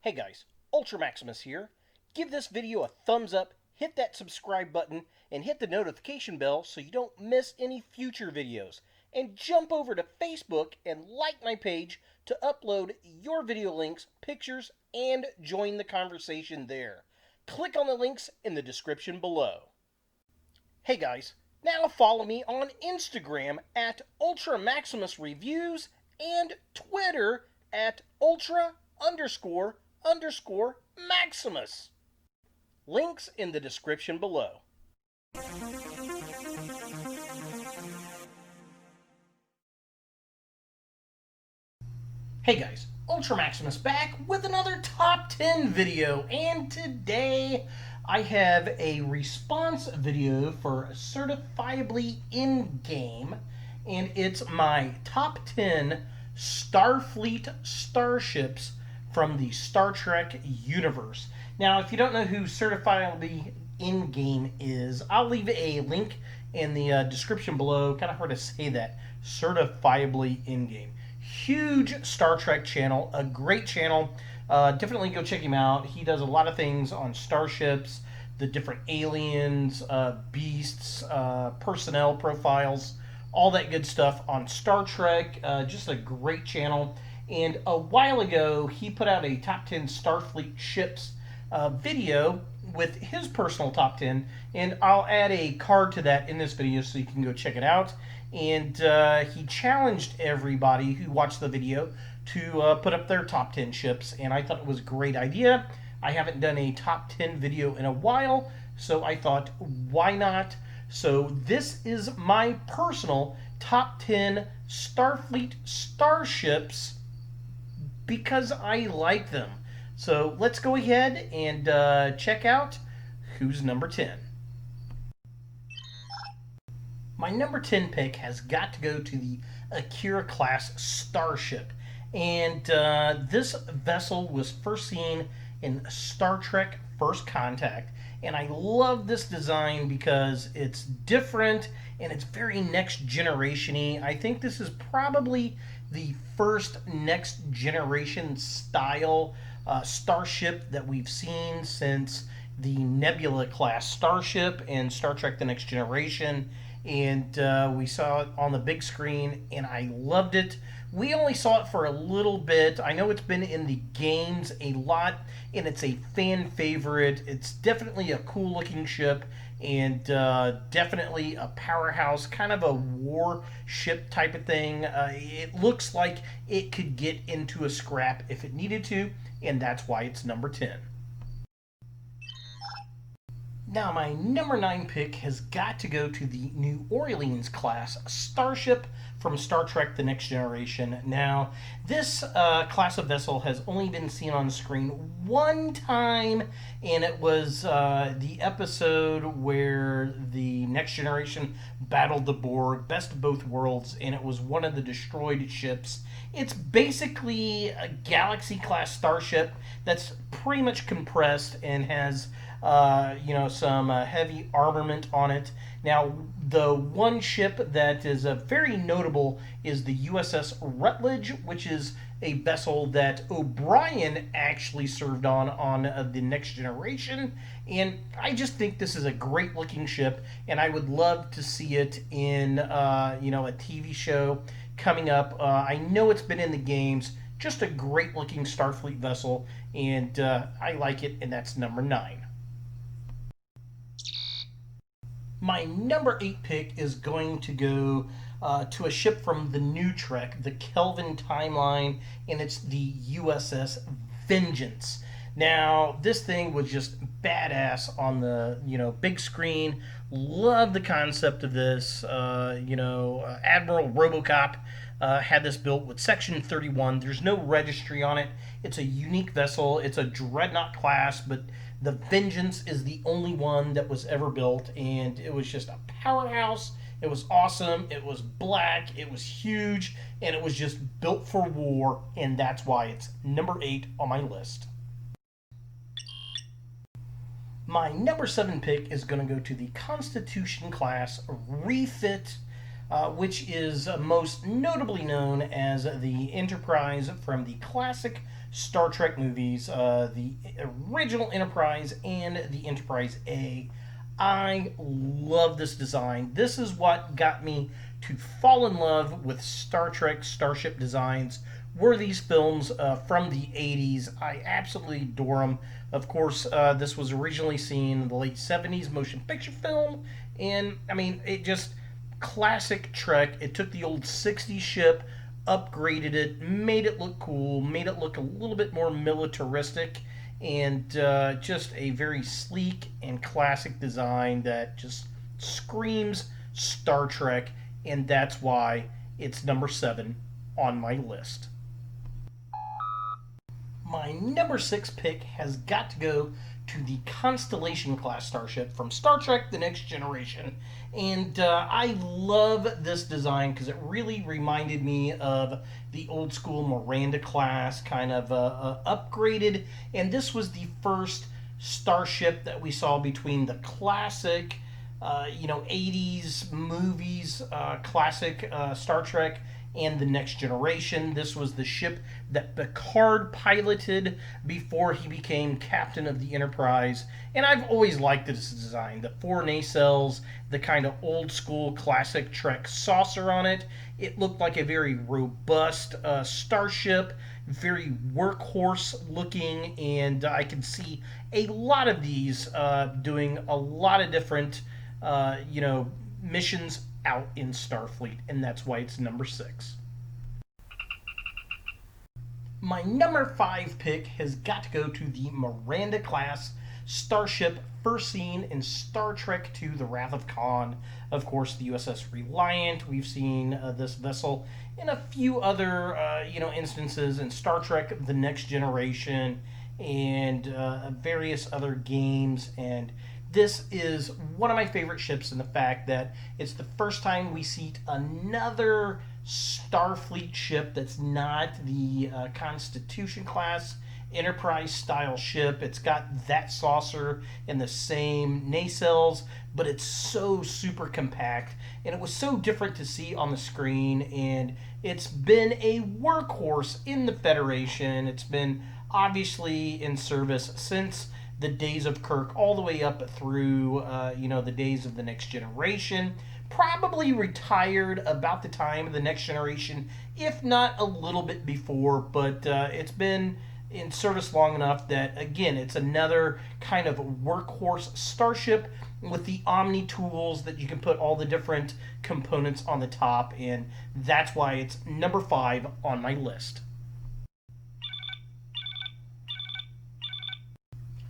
Hey guys, Ultra Maximus here. Give this video a thumbs up, hit that subscribe button, and hit the notification bell so you don't miss any future videos. And jump over to Facebook and like my page to upload your video links, pictures, and join the conversation there. Click on the links in the description below. Hey guys, now follow me on Instagram at Ultra Maximus Reviews and Twitter at Ultra__Maximus. Links in the description below. Hey guys, Ultra Maximus back with another top 10 video, and today I have a response video for Certifably Ingame, and it's my top 10 Starfleet Starships from the Star Trek universe. Now, if you don't know who Certifably Ingame is, I'll leave a link in the description below. Kind of hard to say that. Certifably Ingame. Huge Star Trek channel, a great channel. Definitely go check him out. He does a lot of things on starships, the different aliens, beasts, personnel profiles, all that good stuff on Star Trek. Just a great channel. And a while ago, he put out a top 10 Starfleet ships video with his personal top 10. And I'll add a card to that in this video so you can go check it out. And he challenged everybody who watched the video to put up their top 10 ships. And I thought it was a great idea. I haven't done a top 10 video in a while, so I thought, why not? So this is my personal top 10 Starfleet starships because I like them. So let's go ahead and check out who's number 10. My number 10 pick has got to go to the AKIRA class starship. And this vessel was first seen in Star Trek First Contact. And I love this design because it's different and it's very next generation-y. I think this is probably the first next generation style starship that we've seen since the Nebula class starship in Star Trek The Next Generation. And we saw it on the big screen and I loved it. We only saw it for a little bit. I know it's been in the games a lot and it's a fan favorite. It's definitely a cool looking ship and definitely a powerhouse, kind of a warship type of thing. It looks like it could get into a scrap if it needed to, and that's why it's number 10. Now, my number 9 pick has got to go to the New Orleans class starship from Star Trek The Next Generation. Now, this class of vessel has only been seen on screen one time, and it was the episode where the Next Generation battled the Borg, best of both worlds, and it was one of the destroyed ships. It's basically a Galaxy-class starship that's pretty much compressed and has some heavy armament on it. Now, the one ship that is very notable is the USS Rutledge, which is a vessel that O'Brien actually served on the Next Generation. And I just think this is a great looking ship, and I would love to see it in a TV show coming up. I know it's been in the games. Just a great looking Starfleet vessel, and I like it, and that's number 9. My number 8 pick is going to go to a ship from the new Trek, the Kelvin timeline, and it's the USS Vengeance. Now, this thing was just badass on the big screen. Love the concept of this. Admiral RoboCop had this built with Section 31. There's no registry on it. It's a unique vessel. It's a Dreadnought class, but the Vengeance is the only one that was ever built, and it was just a powerhouse. It was awesome. It was black. It was huge, and it was just built for war, and that's why it's number 8 on my list. My number 7 pick is going to go to the Constitution class refit, which is most notably known as the Enterprise from the classic Star Trek movies, the original Enterprise and the Enterprise A. I love this design. This is what got me to fall in love with Star Trek Starship designs. Were these films from the 80s? I absolutely adore them. Of course, this was originally seen in the late 70s motion picture film, and I mean, it just classic Trek. It took the old 60s ship, upgraded it, made it look cool, made it look a little bit more militaristic, and just a very sleek and classic design that just screams Star Trek, and that's why it's number 7 on my list. My number 6 pick has got to go to the Constellation class starship from Star Trek The Next Generation. And I love this design because it really reminded me of the old school Miranda class, kind of upgraded. And this was the first starship that we saw between the classic 80s movies, classic Star Trek, and The Next Generation. This was the ship that Picard piloted before he became captain of the Enterprise. And I've always liked this design. The 4 nacelles, the kind of old school classic Trek saucer on it. It looked like a very robust starship, very workhorse looking, and I can see a lot of these doing a lot of different missions out in Starfleet, and that's why it's number 6. My number 5 pick has got to go to the Miranda class starship first seen in Star Trek II The Wrath of Khan. Of course, the USS Reliant. We've seen this vessel in a few other instances in Star Trek The Next Generation and various other games, and this is one of my favorite ships in the fact that it's the first time we see another Starfleet ship that's not the Constitution class Enterprise style ship. It's got that saucer and the same nacelles, but it's so super compact, and it was so different to see on the screen, and it's been a workhorse in the Federation. It's been obviously in service since the days of Kirk all the way up through the days of the Next Generation. Probably retired about the time of the Next Generation, if not a little bit before, but it's been in service long enough that, again, it's another kind of workhorse starship with the Omni tools that you can put all the different components on the top, and that's why it's number 5 on my list.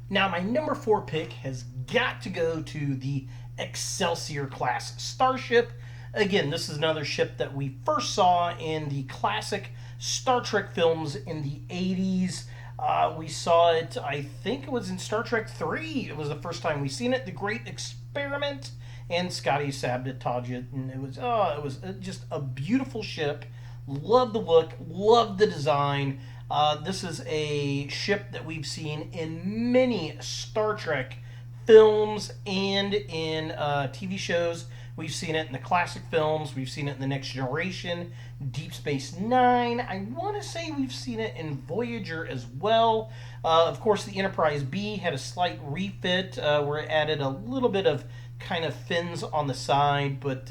Now, my number 4 pick has got to go to the Excelsior class starship. Again, this is another ship that we first saw in the classic Star Trek films in the 80s. We saw it, I think it was in Star Trek 3. It was the first time we seen it, The Great Experiment, and Scotty sabotaged it, and it was just a beautiful ship. Love the look, love the design. This is a ship that we've seen in many Star Trek films and in TV shows. We've seen it in the classic films. We've seen it in The Next Generation, Deep Space Nine. I want to say we've seen it in Voyager as well. Of course, the Enterprise B had a slight refit where it added a little bit of kind of fins on the side. But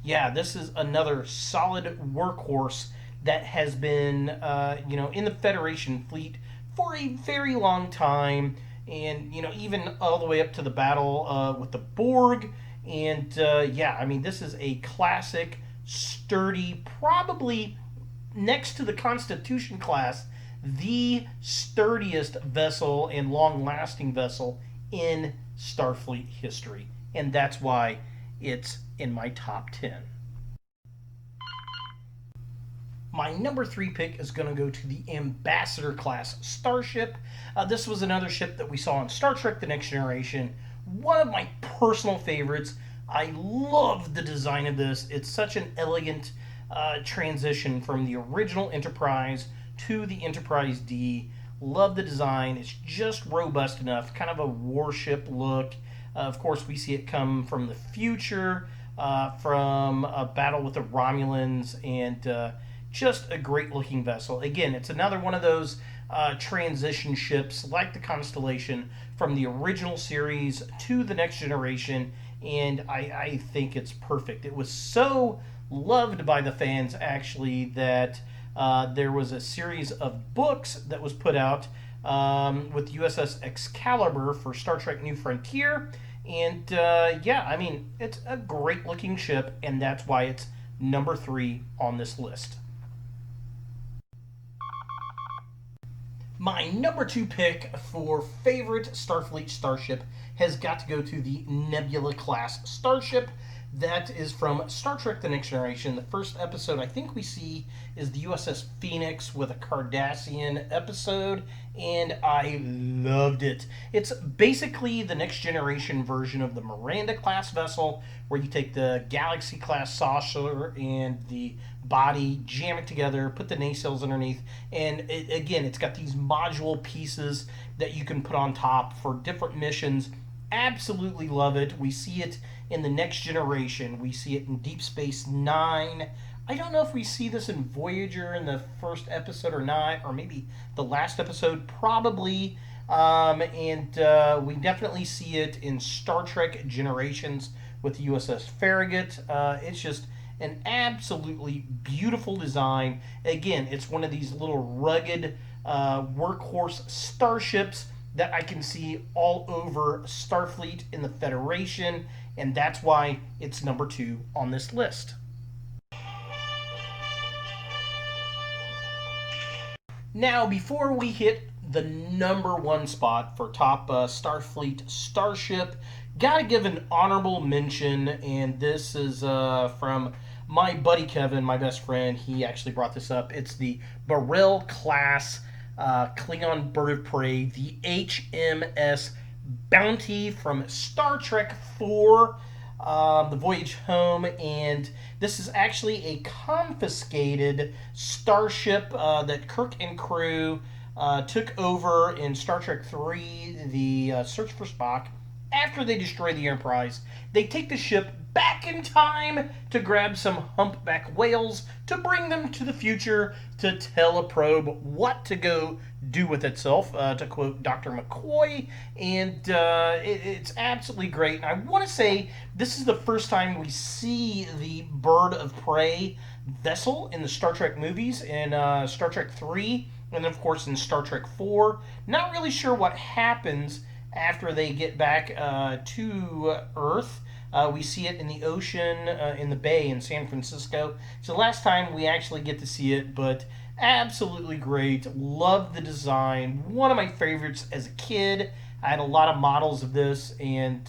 yeah, this is another solid workhorse that has been in the Federation fleet for a very long time. And, even all the way up to the battle with the Borg. And, this is a classic, sturdy, probably next to the Constitution class, the sturdiest vessel and long-lasting vessel in Starfleet history. And that's why it's in my top 10. My number 3 pick is going to go to the Ambassador class starship. This was another ship that we saw in Star Trek The Next Generation. One of my personal favorites. I love the design of this. It's such an elegant transition from the original Enterprise to the Enterprise D. Love the design. It's just robust enough, kind of a warship look. Of course, we see it come from the future, from a battle with the Romulans, and just a great looking vessel. Again, it's another one of those transition ships like the Constellation from the original series to the Next Generation, and I think it's perfect. It was so loved by the fans, actually, that there was a series of books that was put out with USS Excalibur for Star Trek New Frontier. And yeah, I mean, it's a great looking ship, and that's why it's number 3 on this list. My number 2 pick for favorite Starfleet starship has got to go to the Nebula class starship. That is from Star Trek The Next Generation. The first episode I think we see is the USS Phoenix with a Cardassian episode, and I loved it. It's basically the Next Generation version of the Miranda class vessel, where you take the Galaxy class saucer and the body, jam it together, put the nacelles underneath, and again, it's got these module pieces that you can put on top for different missions. Absolutely love it. We see it in the Next Generation. We see it in Deep Space Nine. I don't know if we see this in Voyager in the first episode or not, or maybe the last episode, probably. And we definitely see it in Star Trek Generations with the USS Farragut. It's just an absolutely beautiful design. Again, it's one of these little rugged workhorse starships that I can see all over Starfleet in the Federation, and that's why it's number 2 on this list. Now, before we hit the number 1 spot for top Starfleet starship, gotta give an honorable mention, and this is from my buddy Kevin, my best friend. He actually brought this up. It's the Beryl class Klingon bird of prey, the HMS Bounty from Star Trek 4, The Voyage Home, and this is actually a confiscated starship that Kirk and crew took over in Star Trek 3, The Search for Spock. After they destroy the Enterprise, they take the ship back in time to grab some humpback whales to bring them to the future to tell a probe what to go do with itself, to quote Dr. McCoy. And it's absolutely great. And I want to say this is the first time we see the bird of prey vessel in the Star Trek movies, in Star Trek 3, and of course in Star Trek 4. Not really sure what happens after they get back to Earth. We see it in the ocean, in the bay in San Francisco. It's the last time we actually get to see it, but absolutely great. Love the design. One of my favorites as a kid. I had a lot of models of this, and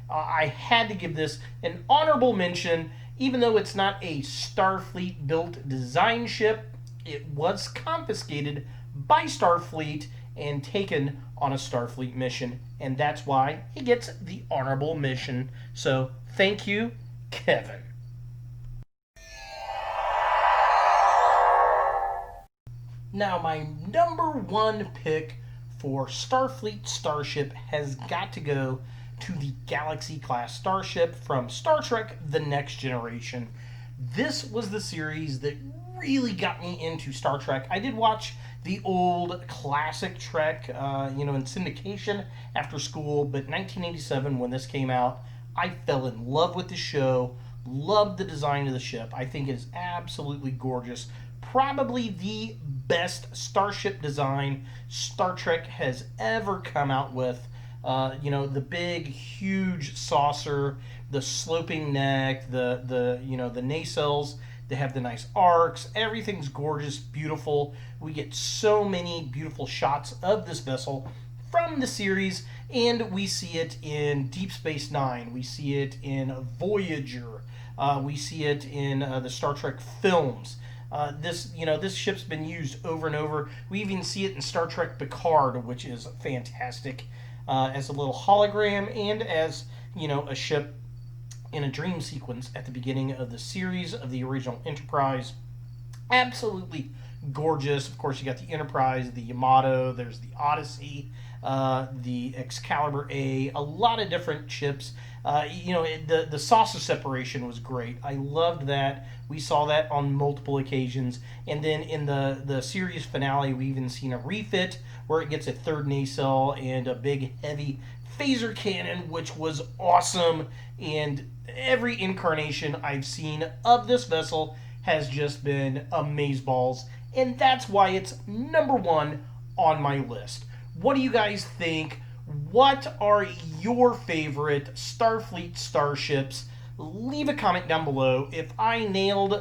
I had to give this an honorable mention. Even though it's not a Starfleet built design ship, it was confiscated by Starfleet and taken on a Starfleet mission, and that's why he gets the honorable mention. So thank you, Kevin. Now, my number 1 pick for Starfleet starship has got to go to the Galaxy class starship from Star Trek The Next Generation. This was the series that really got me into Star Trek. I did watch the old classic Trek, in syndication after school, but 1987, when this came out, I fell in love with the show, loved the design of the ship. I think it is absolutely gorgeous. Probably the best starship design Star Trek has ever come out with. The big, huge saucer, the sloping neck, the nacelles. They have the nice arcs. Everything's gorgeous, beautiful. We get so many beautiful shots of this vessel from the series, and we see it in Deep Space Nine. We see it in Voyager. We see it in the Star Trek films. This ship's been used over and over. We even see it in Star Trek Picard, which is fantastic, as a little hologram and as a ship in a dream sequence at the beginning of the series of the original Enterprise. Absolutely gorgeous. Of course, you got the Enterprise, the Yamato, there's the Odyssey. the Excalibur A lot of different ships. The saucer separation was great. I loved that. We saw that on multiple occasions. And then in the series finale, we even seen a refit where it gets a third nacelle and a big heavy phaser cannon, which was awesome. And every incarnation I've seen of this vessel has just been amazeballs. And that's why it's number one on my list. What do you guys think? What are your favorite Starfleet starships? Leave a comment down below. If I nailed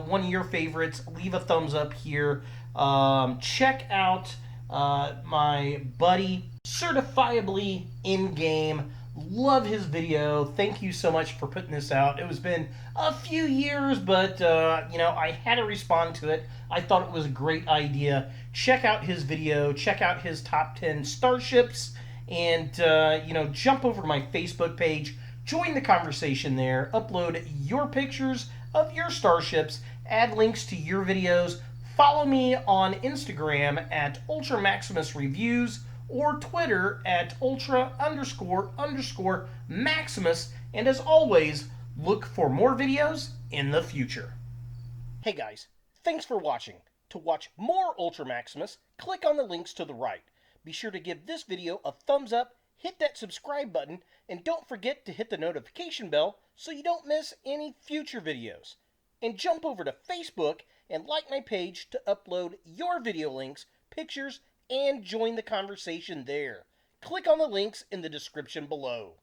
one of your favorites, leave a thumbs up here. Check out my buddy Certifably Ingame. Love his video. Thank you so much for putting this out. It has been a few years, but I had to respond to it. I thought it was a great idea. Check out his video. Check out his top 10 starships, and jump over to my Facebook page. Join the conversation there. Upload your pictures of your starships. Add links to your videos. Follow me on Instagram at Ultra Maximus Reviews, or Twitter at ultra__Maximus. And as always, look for more videos in the future. Hey guys, thanks for watching. To watch more Ultra Maximus, click on the links to the right. Be sure to give this video a thumbs up, hit that subscribe button, and don't forget to hit the notification bell so you don't miss any future videos. And jump over to Facebook and like my page to upload your video links, pictures, and join the conversation there. Click on the links in the description below.